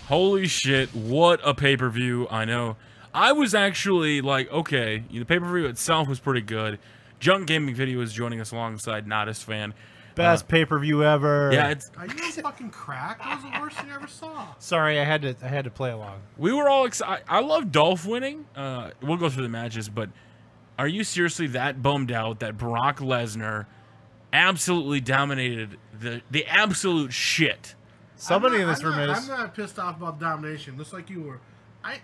Holy shit, what a pay-per-view. I know. I was actually like, okay, the pay-per-view itself was pretty good. Junk Gaming Video is joining us alongside Nodist Fan. Best pay-per-view ever. Yeah, it's... Are you fucking cracked? That was the worst thing I ever saw. Sorry, I had to play along. We were all excited. I love Dolph winning. We'll go through the matches, but are you seriously that bummed out that Brock Lesnar absolutely dominated the absolute shit? Somebody in this room is. I'm not pissed off about domination, just like you were. I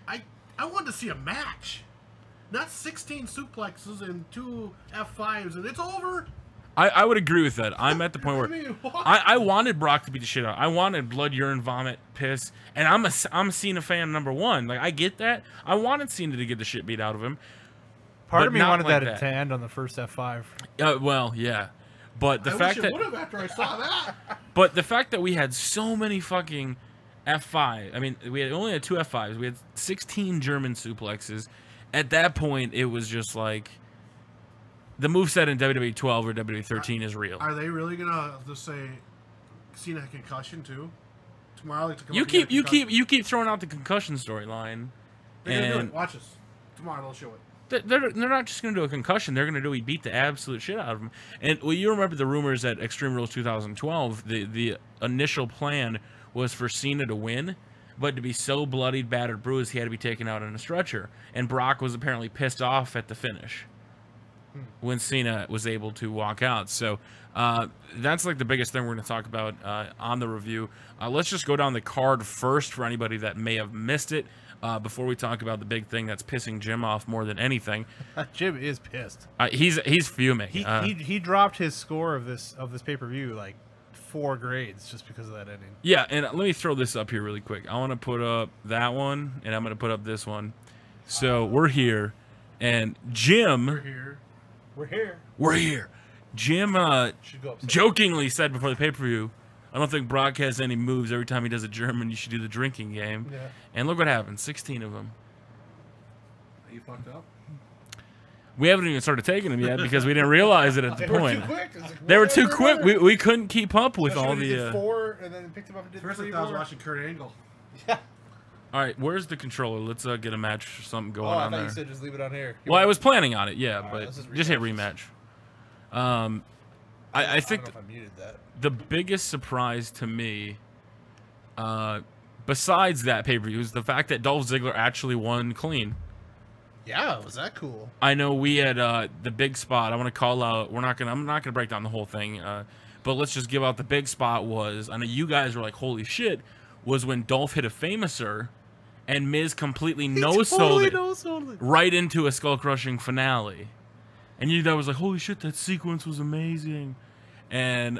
wanted to see a match, not 16 suplexes and 2 F5s, and it's over. I would agree with that. I'm at the point where I mean, I wanted Brock to beat the shit out. I wanted blood, urine, vomit, piss, and I'm Cena fan #1. Like, I get that. I wanted Cena to get the shit beat out of him. Part of me wanted like that to end on the first F5. Well, yeah. But the fact that would have after I saw that. But the fact that we had so many fucking F5. I mean, we only had 2 F5s. We had 16 German suplexes. At that point, it was just like the moveset in WWE 12 or WWE 13 is real. Are they really gonna just say Cena had concussion too? Tomorrow, like, to come You up keep throwing out the concussion storyline. They're gonna do it. Watch this. Tomorrow they'll show it. They're not just going to do a concussion. They're going to do he beat the absolute shit out of him. And well, you remember the rumors at Extreme Rules 2012. The initial plan was for Cena to win, but to be so bloodied, battered, bruised, he had to be taken out on a stretcher. And Brock was apparently pissed off at the finish when Cena was able to walk out. So that's like the biggest thing we're going to talk about on the review. Let's just go down the card first for anybody that may have missed it. Before we talk about the big thing that's pissing Jim off more than anything. Jim is pissed. He's fuming. He dropped his score of this pay-per-view like 4 grades just because of that ending. Yeah, and let me throw this up here really quick. I want to put up that one, and I'm going to put up this one. So we're here, and Jim. We're here. Jim jokingly said before the pay-per-view, I don't think Brock has any moves. Every time he does a German, you should do the drinking game. Yeah. And look what happened. 16 of them. You fucked up? We haven't even started taking them yet because we didn't realize it at the point. They were too quick. We couldn't keep up with all the... Did 4 and then picked him up and did First 3 I was more. watching Kurt Angle. Yeah. All right, where's the controller? Let's get a match or something going on there. I thought you said just leave it on here. Well, I was planning on it, yeah, right, but just hit rematch. I think don't know if I muted that. The biggest surprise to me, besides that pay-per-view, is the fact that Dolph Ziggler actually won clean. Yeah, was that cool? I know we had the big spot. I want to call out. I'm not gonna break down the whole thing, but let's just give out the big spot. Was I know you guys were like, holy shit, was when Dolph hit a famouser, and Miz completely no-sold it right into a skull-crushing finale, and you guys was like, holy shit, that sequence was amazing. And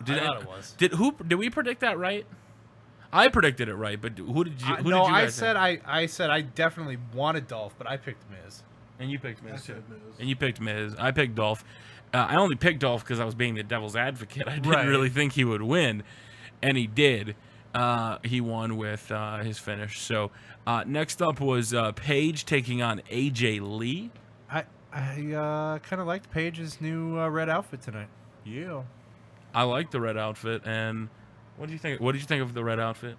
did we predict that right? I predicted it right, but who did you? No, I said I definitely wanted Dolph, but I picked Miz. And you picked Miz too. And you picked Miz. I picked Dolph. I only picked Dolph because I was being the devil's advocate. I didn't really think he would win, and he did. He won with his finish. So next up was Paige taking on AJ Lee. I kind of liked Paige's new red outfit tonight. Yeah, I like the red outfit. And what do you think? What did you think of the red outfit?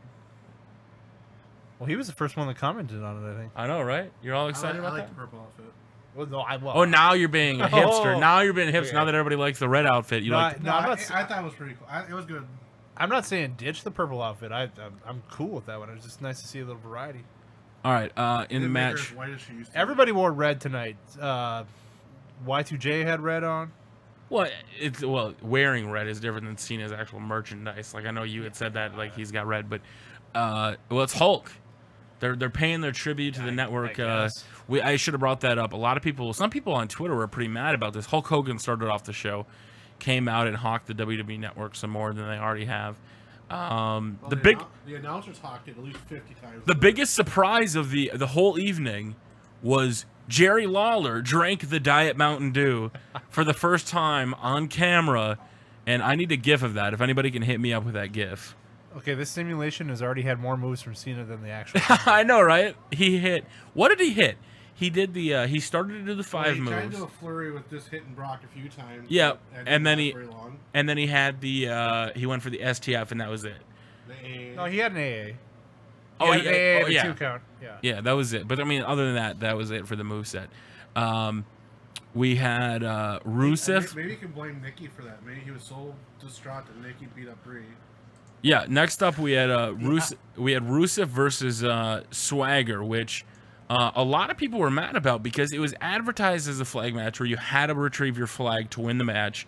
Well, he was the first one that commented on it, I think. I know, right? You're all excited about that? I like the purple outfit. Well, no, oh, now you're being a hipster. Now you're being a hipster. Okay. Now that everybody likes the red outfit, you like. No, I thought it was pretty cool. It was good. I'm not saying ditch the purple outfit. I'm cool with that one. It's just nice to see a little variety. All right, in the match, everybody wore red tonight. Y2J had red on. Well, wearing red is different than Cena's actual merchandise. Like I know you had said that, like he's got red, but well, it's Hulk. They're paying their tribute to the network. I should have brought that up. A lot of people, some people on Twitter were pretty mad about this. Hulk Hogan started off the show, came out and hawked the WWE network some more than they already have. The announcers hawked it at least 50 times. The biggest surprise of the whole evening was Jerry Lawler drank the Diet Mountain Dew for the first time on camera, and I need a GIF of that. If anybody can hit me up with that GIF. Okay, this simulation has already had more moves from Cena than the actual. I know, right? He hit. What did he hit? He did the. He started to do the 5 moves. He tried to do a flurry with just hitting Brock a few times. Yeah, and then he had the. He went for the STF, and that was it. No, he had an AA. Oh yeah, yeah, the 2 count. Yeah. yeah, that was it. But I mean, other than that, that was it for the moveset. We had Rusev. Maybe you can blame Nikki for that. Maybe he was so distraught that Nikki beat up Brie. Yeah, next up we had Rusev versus Swagger, which a lot of people were mad about because it was advertised as a flag match where you had to retrieve your flag to win the match,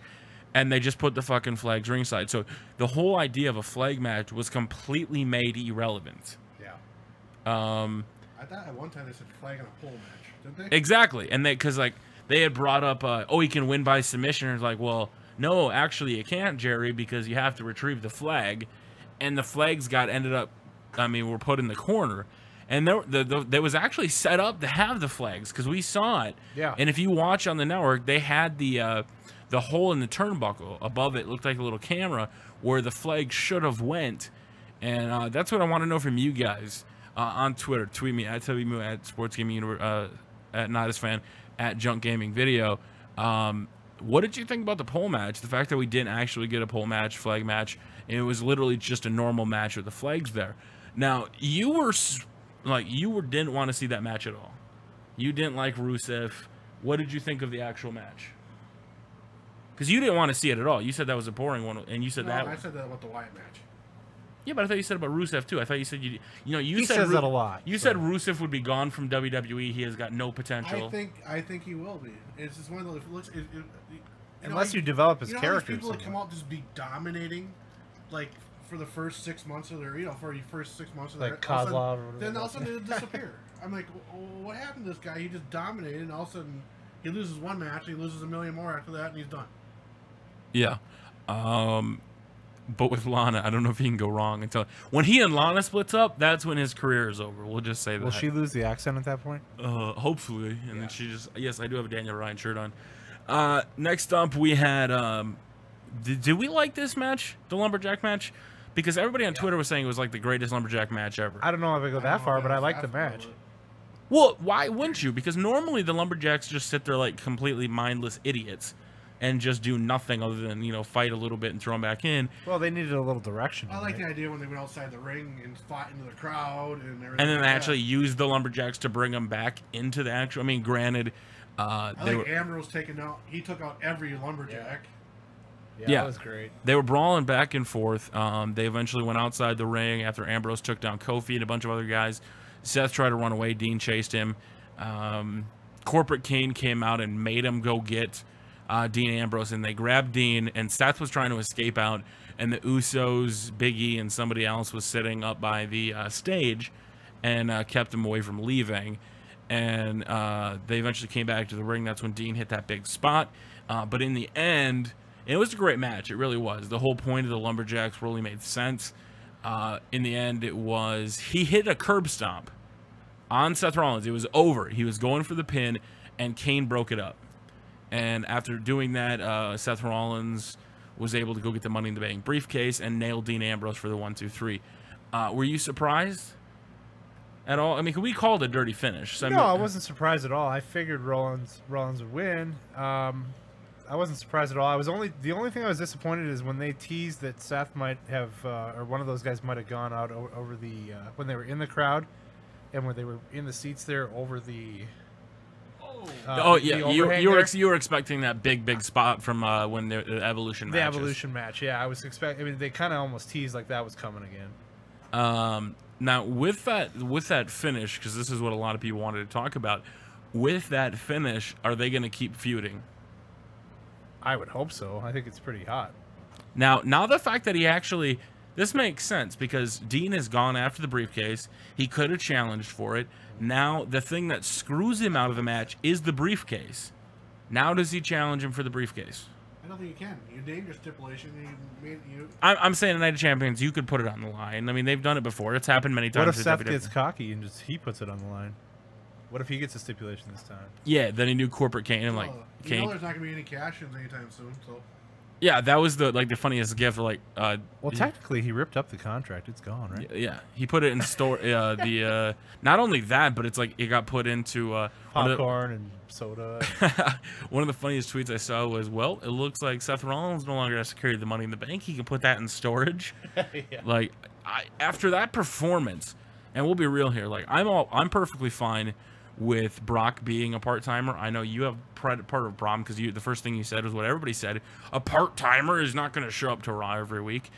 and they just put the fucking flags ringside. So the whole idea of a flag match was completely made irrelevant. Yeah. I thought at one time they said flag in a pole match, didn't they? Exactly, and because like they had brought up, oh, he can win by submission. And it's like, well, no, actually you can't, Jerry, because you have to retrieve the flag, and the flags were put in the corner, and there was actually set up to have the flags because we saw it. Yeah. And if you watch on the network, they had the hole in the turnbuckle above it looked like a little camera where the flag should have went, and that's what I want to know from you guys on Twitter. Tweet me at Tubby, at Sports Gaming at NodisFan, at Junk Gaming Video. What did you think about the pole match? The fact that we didn't actually get a pole match, flag match, and it was literally just a normal match with the flags there. Now, you didn't want to see that match at all. You didn't like Rusev. What did you think of the actual match? Because you didn't want to see it at all. You said that was a boring one, and you said No, that. I said that about the Wyatt match. Yeah, but I thought you said about Rusev too. I thought you said you He said says that a lot. You said Rusev would be gone from WWE. He has got no potential. I think he will be. It's just one of those. Unless you develop his you know, character. People that come out just be dominating, like for the first 6 months of their, for the first 6 months of like their, Kozlov. then all of a sudden they disappear. I'm like, what happened to this guy? He just dominated, and all of a sudden he loses one match, and he loses a million more after that, and he's done. Yeah. But with Lana, I don't know if he can go wrong until when he and Lana splits up. That's when his career is over. We'll just say that. Will she lose the accent at that point? Hopefully, and then she just. Yes, I do have a Daniel Ryan shirt on. Next up, we had. Did we like this match, the lumberjack match? Because everybody on Twitter was saying it was like the greatest lumberjack match ever. I don't know if I go that far, but I like the match. Well, why wouldn't you? Because normally the lumberjacks just sit there like completely mindless idiots and just do nothing other than, fight a little bit and throw them back in. Well, they needed a little direction. I like the idea when they went outside the ring and fought into the crowd and everything. And then they actually used the lumberjacks to bring them back into the actual. I mean, granted, I think Ambrose he took out every lumberjack. Yeah, that was great. They were brawling back and forth. They eventually went outside the ring after Ambrose took down Kofi and a bunch of other guys. Seth tried to run away. Dean chased him. Corporate Kane came out and made him go get Dean Ambrose, and they grabbed Dean, and Seth was trying to escape out, and the Usos, Big E, and somebody else was sitting up by the stage and kept him away from leaving. And they eventually came back to the ring. That's when Dean hit that big spot. But in the end, it was a great match. It really was. The whole point of the lumberjacks really made sense. In the end, it was he hit a curb stomp on Seth Rollins. It was over. He was going for the pin, and Kane broke it up. And after doing that, Seth Rollins was able to go get the Money in the Bank briefcase and nail Dean Ambrose for the 1-2-3. Were you surprised at all? I mean, we called a dirty finish. So No, I wasn't surprised at all. I figured Rollins would win. I wasn't surprised at all. The only thing I was disappointed is when they teased that Seth might have, or one of those guys might have gone out over the when they were in the crowd, and when they were in the seats there over the. You were expecting that big spot from when the Evolution match. The Evolution match, yeah. I was expecting. I mean, they kind of almost teased like that was coming again. Now with that finish, because this is what a lot of people wanted to talk about. With that finish, are they going to keep feuding? I would hope so. I think it's pretty hot. Now the fact that he actually. This makes sense because Dean has gone after the briefcase. He could have challenged for it. Now, the thing that screws him out of the match is the briefcase. Now does he challenge him for the briefcase? I don't think you can. You named your stipulation. I'm saying in Night of Champions, you could put it on the line. I mean, they've done it before. It's happened many times. What if Seth gets cocky and he puts it on the line? What if he gets a stipulation this time? Yeah, then he knew Corporate Kane and Kane. There's not going to be any cash-ins anytime soon, so... Yeah, that was the funniest gift. Well, technically, he ripped up the contract. It's gone, right? Yeah, he put it in store. Not only that, but it's like it got put into popcorn and soda. One of the funniest tweets I saw was, "Well, it looks like Seth Rollins no longer has to carry the Money in the Bank. He can put that in storage." Yeah. After that performance, And we'll be real here. Like, I'm perfectly fine with Brock being a part-timer. I know you have part of a problem because the first thing you said was what everybody said. A part-timer is not going to show up to Raw every week.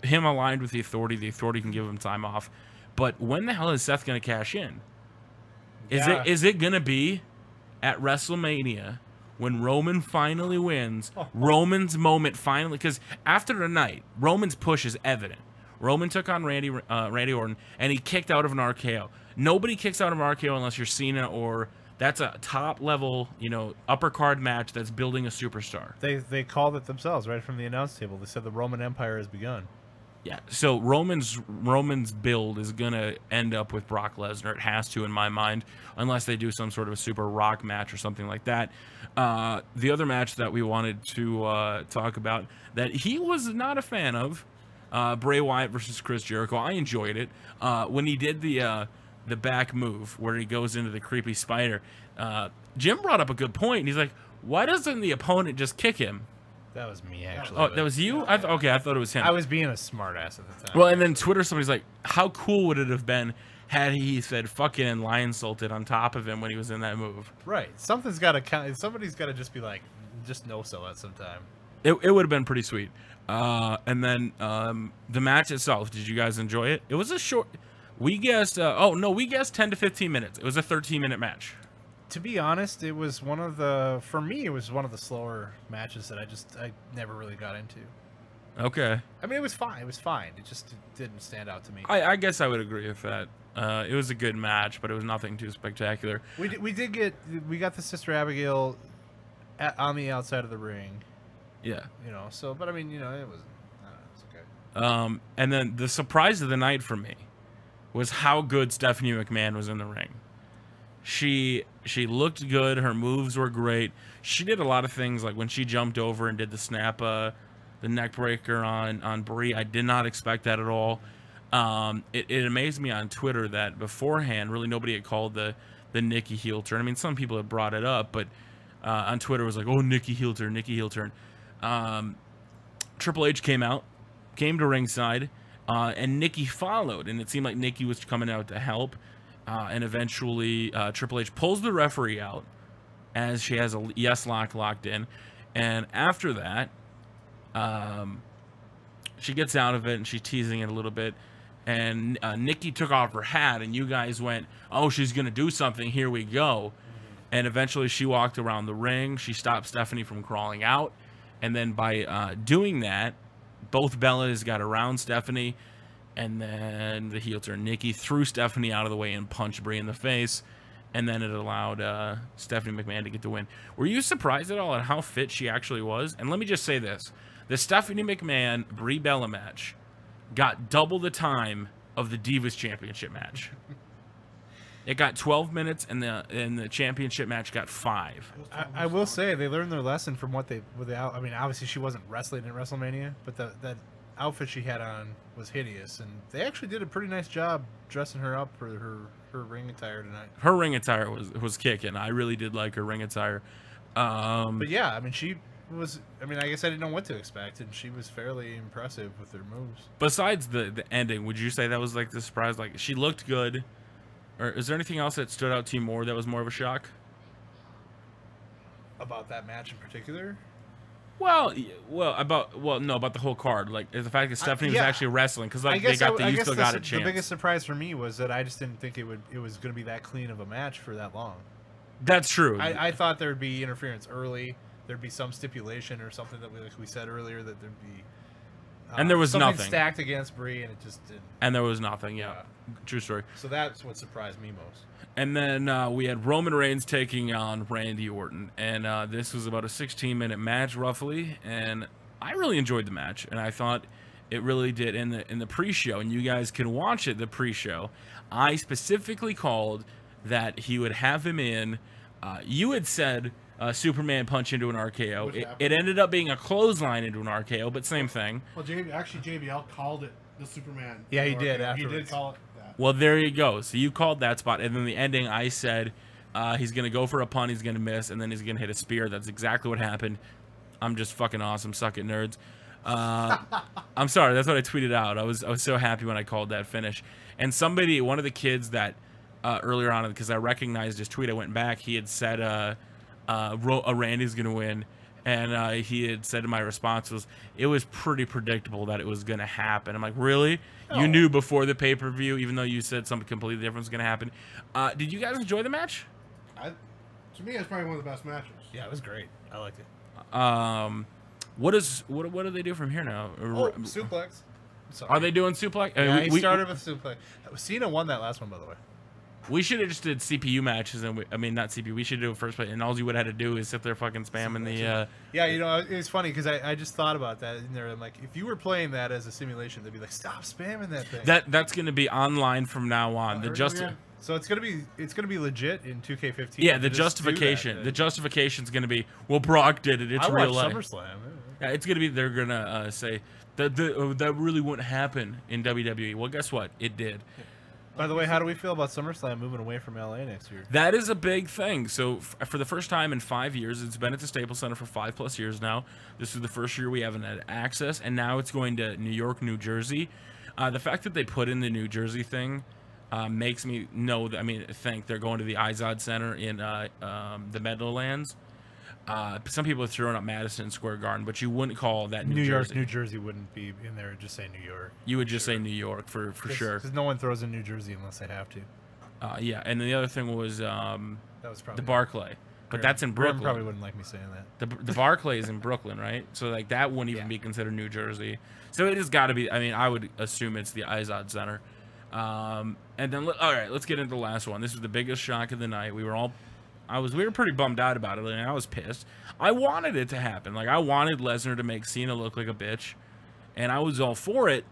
Him aligned with the authority can give him time off. But when the hell is Seth going to cash in? Is it going to be at WrestleMania when Roman finally wins? Roman's moment finally, because after tonight, Roman's push is evident. Roman took on Randy Orton, and he kicked out of an RKO. Nobody kicks out of an RKO unless you're Cena, or that's a top-level, upper card match that's building a superstar. They called it themselves right from the announce table. They said the Roman Empire has begun. Yeah, so Roman's build is going to end up with Brock Lesnar. It has to, in my mind, unless they do some sort of a super Rock match or something like that. The other match that we wanted to talk about that he was not a fan of, Bray Wyatt versus Chris Jericho. I enjoyed it. When he did the back move where he goes into the creepy spider, Jim brought up a good point. He's like, why doesn't the opponent just kick him? That was me, actually. Oh, that was you? Okay, I thought it was him. I was being a smartass at the time. Well, and then Twitter, somebody's like, how cool would it have been had he said fucking and lion salted on top of him when he was in that move? Right. Something's got to count. Somebody's got to just be like, just no-sell at some time. It would have been pretty sweet. And then the match itself, did you guys enjoy it? It was a short... We guessed... we guessed 10 to 15 minutes. It was a 13-minute match. To be honest, it was one of the... For me, it was one of the slower matches that I never really got into. Okay. I mean, it was fine. It was fine. It just didn't stand out to me. I guess I would agree with that. It was a good match, but it was nothing too spectacular. We got the Sister Abigail on the outside of the ring. Yeah. But I mean, it was... it's okay. And then the surprise of the night for me was how good Stephanie McMahon was in the ring. She looked good. Her moves were great. She did a lot of things, like when she jumped over and did the snap, the neck breaker on Brie. I did not expect that at all. It amazed me on Twitter that beforehand, really nobody had called the Nikki heel turn. I mean, some people had brought it up, but on Twitter it was like, oh, Nikki heel turn, Nikki heel turn. Triple H came to ringside, and Nikki followed, and it seemed like Nikki was coming out to help. And eventually Triple H pulls the referee out as she has a yes lock locked in. And after that, she gets out of it and she's teasing it a little bit. And Nikki took off her hat and you guys went, oh, she's going to do something. Here we go. And eventually she walked around the ring. She stopped Stephanie from crawling out. And then by doing that, both Bellas got around Stephanie. And then the heel turn. Nikki threw Stephanie out of the way and punched Brie in the face. And then it allowed Stephanie McMahon to get the win. Were you surprised at all at how fit she actually was? And let me just say this. The Stephanie McMahon-Brie Bella match got double the time of the Divas Championship match. It got 12 minutes, and the championship match got 5. I will say they learned their lesson from what they... I mean, obviously she wasn't wrestling in WrestleMania, but that outfit she had on was hideous, and they actually did a pretty nice job dressing her up for her ring attire tonight. Her ring attire was kicking. I really did like her ring attire. But yeah, I mean, she was... I mean, I guess I didn't know what to expect, and she was fairly impressive with her moves. Besides the ending, would you say that was like the surprise? Like, she looked good, or is there anything else that stood out to you more that was more of a shock? About that match in particular? About the whole card, like the fact that Stephanie was actually wrestling, because like they got the you still got a chance. The biggest surprise for me was that I just didn't think it was going to be that clean of a match for that long. That's true. I thought there would be interference early. There'd be some stipulation or something that we said earlier that there'd be. And there was nothing stacked against Brie, and it just didn't. And there was nothing. Yeah, true story. So that's what surprised me most. And then we had Roman Reigns taking on Randy Orton, and this was about a 16-minute match roughly, and I really enjoyed the match, and I thought it really did in the pre-show, and you guys can watch it, the pre-show. I specifically called that he would have him in. You had said Superman punch into an RKO. It ended up being a clothesline into an RKO, but same thing. Well, JBL called it the Superman. Yeah, he did. He did call it that. Well, there you go. So you called that spot, and then the ending, I said he's going to go for a punt, he's going to miss, and then he's going to hit a spear. That's exactly what happened. I'm just fucking awesome. Suck it, nerds. I'm sorry, that's what I tweeted out. I was so happy when I called that finish. And somebody, one of the kids that earlier on, because I recognized his tweet, I went back. He had said, Randy's gonna win, and he had said in my response was, it was pretty predictable that it was gonna happen. I'm like, really? Oh. You knew before the pay-per-view, even though you said something completely different was gonna happen. Did you guys enjoy the match? To me, it's probably one of the best matches. Yeah, it was great. I liked it. What do they do from here now? Oh, suplex. Sorry. Are they doing suplex? Yeah, he started with suplex. Cena won that last one, by the way. We should have just did CPU matches, and not CPU. We should do it first place, and all you would have had to do is sit there fucking spamming the. Yeah, you know, it's funny because I just thought about that in there. I'm like, if you were playing that as a simulation, they'd be like, stop spamming that thing. That's gonna be online from now on. So it's gonna be legit in 2K15. Yeah, the justification's gonna be, well, Brock did it. It's I real watched life. SummerSlam. Yeah, it's gonna be. They're gonna say that really wouldn't happen in WWE. Well, guess what? It did. By the way, how do we feel about SummerSlam moving away from LA next year? That is a big thing. So for the first time in 5 years, it's been at the Staples Center for 5+ years now. This is the first year we haven't had access, and now it's going to New York, New Jersey. The fact that they put in the New Jersey thing makes me know that, think they're going to the Izod Center in the Meadowlands. Some people have thrown up Madison Square Garden, but you wouldn't call that New Jersey. New Jersey wouldn't be in there. Just say New York. You would just say New York for sure. Because no one throws in New Jersey unless they have to. Yeah, and the other thing was that was probably the Barclay, but that's in Brooklyn. Probably wouldn't like me saying that. The Barclay is in Brooklyn, right? So like that wouldn't even be considered New Jersey. So it has got to be. I would assume it's the Izod Center. And then all right, let's get into the last one. This was the biggest shock of the night. We were pretty bummed out about it. I was pissed. I wanted it to happen. Like, I wanted Lesnar to make Cena look like a bitch, and I was all for it.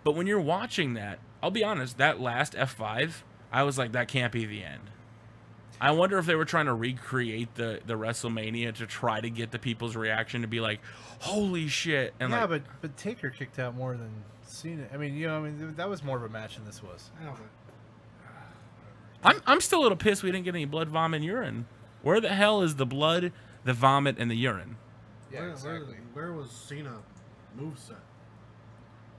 But when you're watching that, I'll be honest, that last F5, I was like, that can't be the end. I wonder if they were trying to recreate the WrestleMania to try to get the people's reaction to be like, holy shit. And yeah, but Taker kicked out more than Cena. That was more of a match than this was. I know, I'm still a little pissed we didn't get any blood, vomit, and urine. Where the hell is the blood, the vomit, and the urine? Yeah, exactly. Where was Cena moveset?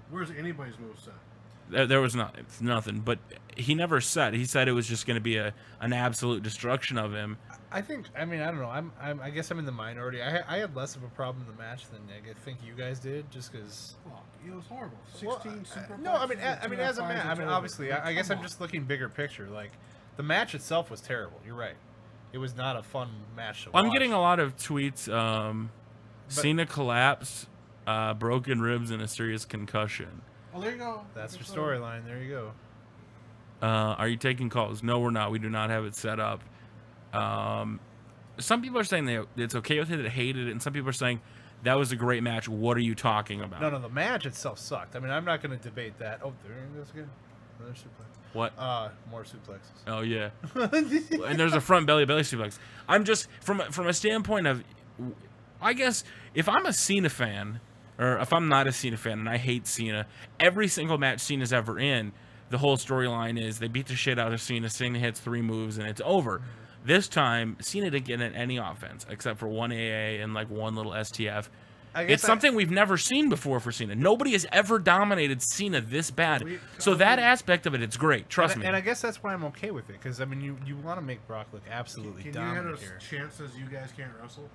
Where's anybody's moveset? There was nothing, but he never said. He said it was just going to be an absolute destruction of him. I don't know. I guess I'm in the minority. I had less of a problem in the match than I think you guys did, just because. Well, it was horrible. 16 super. No, as a match. Obviously, I guess I'm just looking bigger picture. Like, the match itself was terrible. You're right. It was not a fun match to watch. I'm getting a lot of tweets. Cena collapse, broken ribs, and a serious concussion. Oh, there you go. That's your storyline. There you go. Are you taking calls? No, we're not. We do not have it set up. Some people are saying it's okay with it, they hated it, and some people are saying that was a great match. What are you talking about? No, the match itself sucked. I'm not going to debate that. Oh, there it goes again. Another suplex. What? More suplexes. Oh yeah. And there's a front belly suplex. I'm just from a standpoint of, I guess if I'm a Cena fan, or if I'm not a Cena fan and I hate Cena, every single match Cena's ever in, the whole storyline is they beat the shit out of Cena. Cena hits 3 moves and it's over. This time, Cena didn't get in any offense except for 1 AA and like 1 little STF. It's something we've never seen before for Cena. Nobody has ever dominated Cena this bad. So that aspect of it, it's great. Trust me. And I guess that's why I'm okay with it, because you want to make Brock look absolutely dominant here. Can you have a chance as you guys can't wrestle?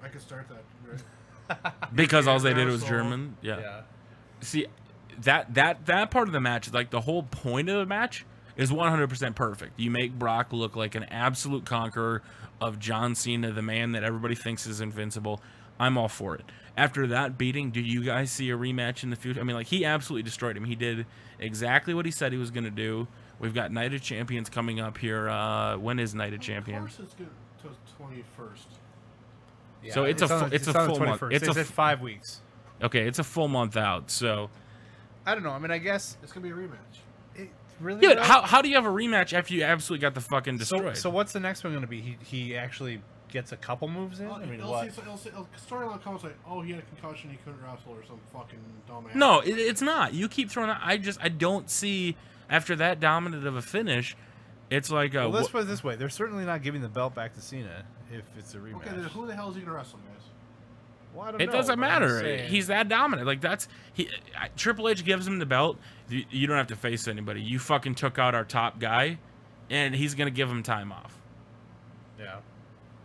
I could start that. Right? Because all they did was German. Yeah. See, that part of the match, like the whole point of the match, is 100% perfect. You make Brock look like an absolute conqueror of John Cena, the man that everybody thinks is invincible. I'm all for it. After that beating, do you guys see a rematch in the future? he absolutely destroyed him. He did exactly what he said he was going to do. We've got Night of Champions coming up here. When is Night of Champions? Of course it's good to 21st. Yeah, so it's a full month. It's 5 weeks. Okay, it's a full month out. So I don't know. I guess it's going to be a rematch. Really? Yeah, how do you have a rematch after you absolutely got the fucking destroyed? So what's the next one going to be? He actually gets a couple moves in? What? Storyline comes like, oh, he had a concussion, he couldn't wrestle, or some fucking dumbass. No, it's not. You keep throwing out. I don't see, after that dominant of a finish, it's like a... Well, let's put it this way. They're certainly not giving the belt back to Cena if it's a rematch. Okay, then who the hell is he going to wrestle, guys? Well, I don't It know, doesn't but I'm just matter. saying. He's that dominant. Like Triple H gives him the belt. You don't have to face anybody. You fucking took out our top guy, and he's gonna give him time off. Yeah.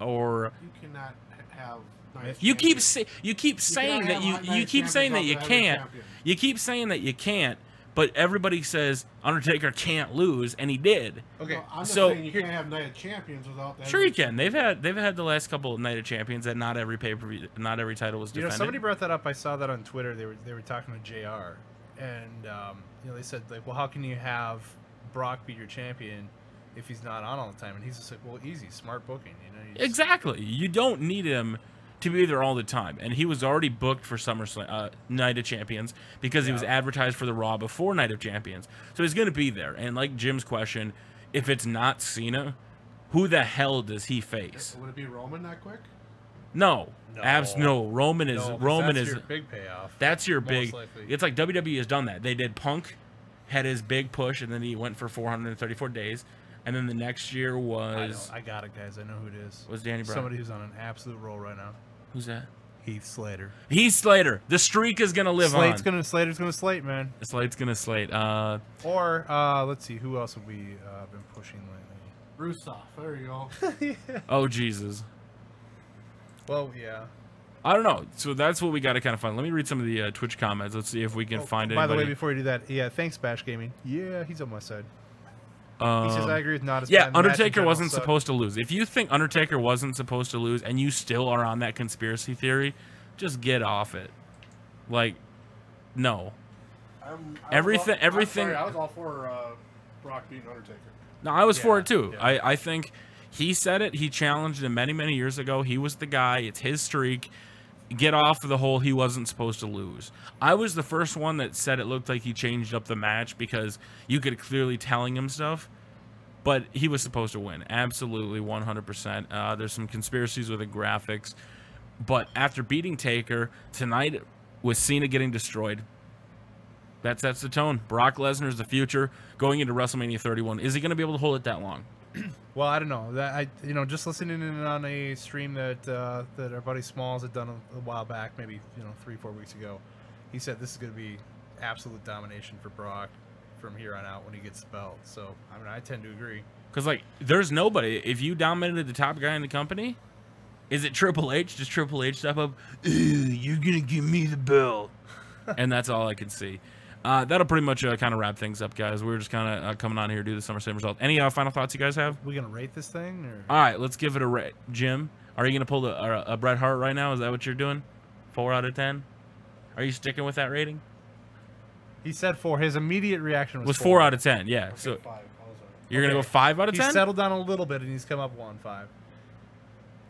Or You cannot have. Nice you keep champions. saying cannot that have you nice keep saying that champions you off of every can't. champion. You keep saying that you can't, but everybody says Undertaker can't lose, and he did. Okay. No, I'm just so saying you can't have Night of Champions without that. Sure you can. They've had the last couple of Night of Champions that not every pay-per-view, not every title was You know, defended. somebody brought that up. I saw that on Twitter. They were talking to JR, and you know, they said like, well, how can you have Brock be your champion if he's not on all the time? And he's just like, well, easy, smart booking. You know, Exactly. You don't need him to be there all the time. And he was already booked for SummerSlam, Night of Champions, because he was advertised for the Raw before Night of Champions. So he's going to be there. And like Jim's question, if it's not Cena, who the hell does he face? Would it be Roman that quick? No. No. Roman is No, 'cause Roman that's is your big payoff. That's your most big. likely. It's like WWE has done that. They did Punk, had his big push, and then he went for 434 days. And then the next year was I got it, guys. I know who it is. was Danny Bryan. Somebody who's on an absolute roll right now. Who's that? Heath Slater. Heath Slater. The streak is gonna live Slater's on. Slater's gonna slate, man. Slate's gonna slate. Or let's see, who else have we been pushing lately? Rusev. There you go. Oh Jesus. Well, yeah. I don't know. So that's what we got to kind of find. Let me read some of the Twitch comments. Let's see if we can find By anybody. the way, before you do that, yeah, thanks, Bash Gaming. Yeah, he's on my side. He says I agree with not as Yeah, bad. The match in Undertaker general wasn't sucked. supposed to lose. If you think Undertaker wasn't supposed to lose and you still are on that conspiracy theory, just get off it. Like, no. Everything. I was all for Brock beating Undertaker. No, I was for it too. yeah. I think he said it. He challenged him many, many years ago. He was the guy. It's his streak. Get off of the whole he wasn't supposed to lose. I was the first one that said it looked like he changed up the match because you could clearly telling him stuff. But he was supposed to win. Absolutely, 100%. There's some conspiracies with the graphics. But after beating Taker, tonight with Cena getting destroyed, that sets the tone. Brock Lesnar is the future going into WrestleMania 31. Is he going to be able to hold it that long? Well, I don't know. That just listening in on a stream that that our buddy Smalls had done a while back, maybe 3-4 weeks ago. He said this is going to be absolute domination for Brock from here on out when he gets the belt. So I mean, I tend to agree. Because like, there's nobody. If you dominated the top guy in the company, is it Triple H? Does Triple H step up? You're gonna give me the belt, and that's all I can see. That'll pretty much kind of wrap things up, guys. We're just kind of coming on here to do the SummerSlam result. Any final thoughts you guys have? We gonna rate this thing? Or? All right, let's give it a rate. Jim, are you gonna pull a Bret Hart right now? Is that what you're doing? 4 out of 10? Are you sticking with that rating? He said 4. His immediate reaction was 4 out of 10. Yeah. Okay, So 5. you're gonna go 5 out of 10? He's settled down a little bit and he's come up 1-5.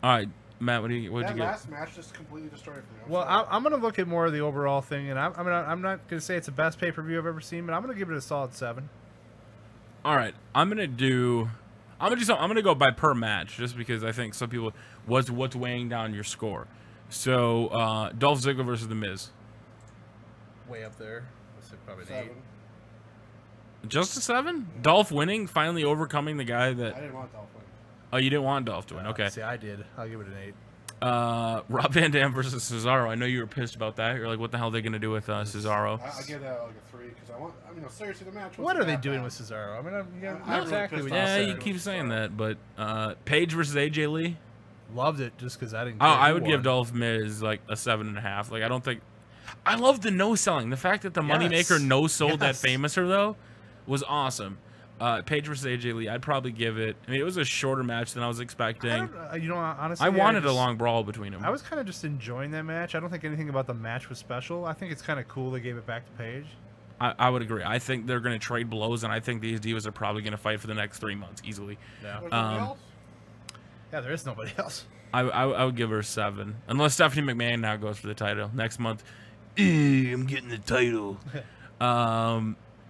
All right, Matt. What'd you That get? last match just completely destroyed me. Well, I'm going to look at more of the overall thing, and I'm not going to say it's the best pay-per-view I've ever seen, but I'm going to give it a solid 7. All right, I'm gonna go by per match, just because I think some people what's weighing down your score. So Dolph Ziggler versus The Miz. Way up there. Let's say probably an 7. Just a 7? Dolph winning, finally overcoming the guy I that. didn't want Dolph winning. Oh, you didn't want Dolph to win. 8. Okay. See, I did. I'll give it an 8. Rob Van Dam versus Cesaro. I know you were pissed about that. You're like, what the hell are they gonna do with Cesaro? I give that like a 3 because seriously, the match. What are they that doing bad. with Cesaro? I mean, I'm not really exactly pissed what off. Yeah, you you said. keep saying that, but Paige versus AJ Lee. Loved it just because I didn't. Oh, care I who would give won. Dolph Miz like a 7.5. Like, I don't think. I love the no selling. The fact that the moneymaker no sold that Yes. Famouser though was awesome. Paige versus AJ Lee. I'd probably give it. I mean, it was a shorter match than I was expecting. Honestly, I wanted a just- long brawl between them. I was kind of just enjoying that match. I don't think anything about the match was special. I think it's kind of cool they gave it back to Paige. I would agree. I think they're going to trade blows, and I think these divas are probably going to fight for the next 3 months easily. Yeah. There's nobody else? Yeah, there is nobody else. I would give her a 7, unless Stephanie McMahon now goes for the title next month. I'm getting the title.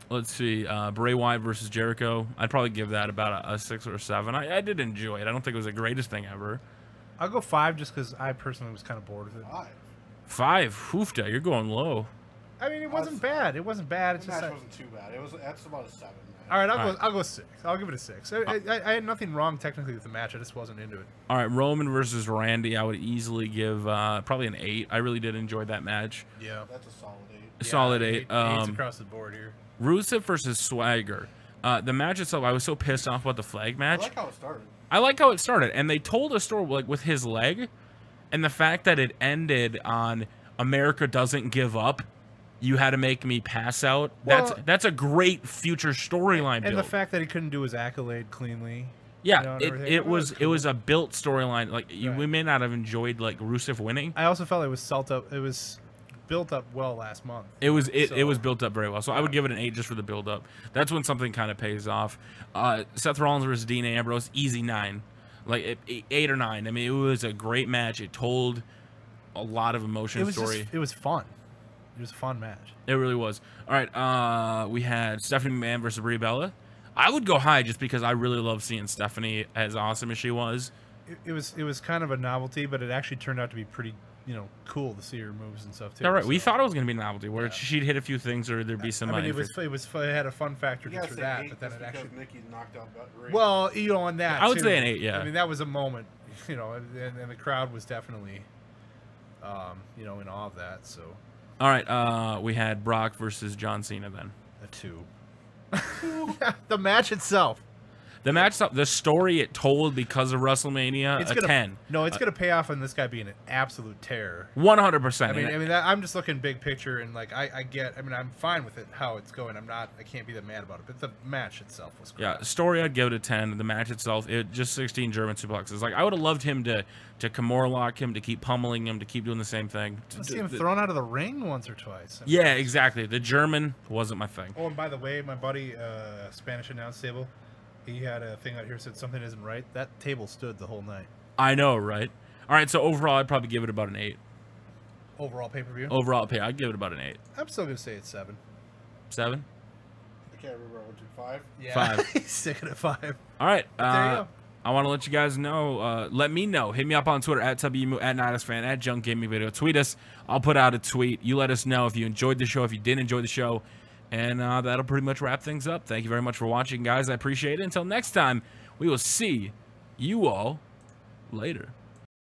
Let's see, Bray Wyatt versus Jericho. I'd probably give that about a 6 or a 7. I did enjoy it. I don't think it was the greatest thing ever. I'll go 5 just because I personally was kind of bored with it. 5. 5, hoofda, you're going low. I mean, it wasn't bad. It wasn't bad. It's The just match that, wasn't too bad. That's about a 7 match. All right, I'll go 6. I'll give it a 6. I had nothing wrong technically with the match. I just wasn't into it. All right, Roman versus Randy. I would easily give probably an 8. I really did enjoy that match. Yeah, That's a solid 8. Solid 8. 8's across the board here. Rusev versus Swagger. The match itself, I was so pissed off about the flag match. I like how it started. I like how it started, and they told a story like with his leg, and the fact that it ended on America doesn't give up. You had to make me pass out. Well, That's a great future storyline build. And the fact that he couldn't do his accolade cleanly. Yeah, you know, it was a built storyline. Like Right. we may not have enjoyed like Rusev winning. I also felt it was built up well last month. It was built up very well. So I would give it an 8 just for the build up. That's when something kind of pays off. Seth Rollins versus Dean Ambrose, easy 9, like 8 or 9. I mean, it was a great match. It told a lot of emotion. It was fun. It was a fun match. It really was. All right, we had Stephanie McMahon versus Brie Bella. I would go high just because I really love seeing Stephanie as awesome as she was. It was kind of a novelty, but it actually turned out to be pretty, cool to see her moves and stuff too. All right, so. we thought it was going to be a novelty where she'd hit a few things or there'd be some. I mean, it had a fun factor You just gotta for say that, 8 but then just it because actually. Nikki knocked out Ray. Well, on that. I would too. say an 8. Yeah. I mean, that was a moment, and the crowd was definitely, in awe of that. So. All right, we had Brock versus John Cena then. A 2. The match itself. The match, the story it told because of WrestleMania, It's a gonna, 10. No, it's going to pay off on this guy being an absolute terror. 100%. I'm just looking big picture, and like I'm fine with it how it's going. I can't be that mad about it. But the match itself was great. Yeah, story I'd give it a 10. The match itself, it just 16 German suplexes. Like I would have loved him to Kimura lock him, to keep pummeling him, to keep doing the same thing. I see him thrown out of the ring once or twice. Yeah, exactly. The German wasn't my thing. Oh, and by the way, my buddy, Spanish announce table, he had a thing out here that said something isn't right. That table stood the whole night. I know, right? All right, so overall, I'd probably give it about an 8. Overall pay-per-view? Overall pay, I'd give it about an 8. I'm still going to say it's 7. 7? I can't remember what you 5. Yeah. 5. He's sticking at 5. All right. There you go. I want to let you guys know. Let me know. Hit me up on Twitter at TubbyEmu, at NightisFan, at Junk Gaming Video. Tweet us. I'll put out a tweet. You let us know if you enjoyed the show, if you didn't enjoy the show. And that'll pretty much wrap things up. Thank you very much for watching, guys. I appreciate it. Until next time, we will see you all later.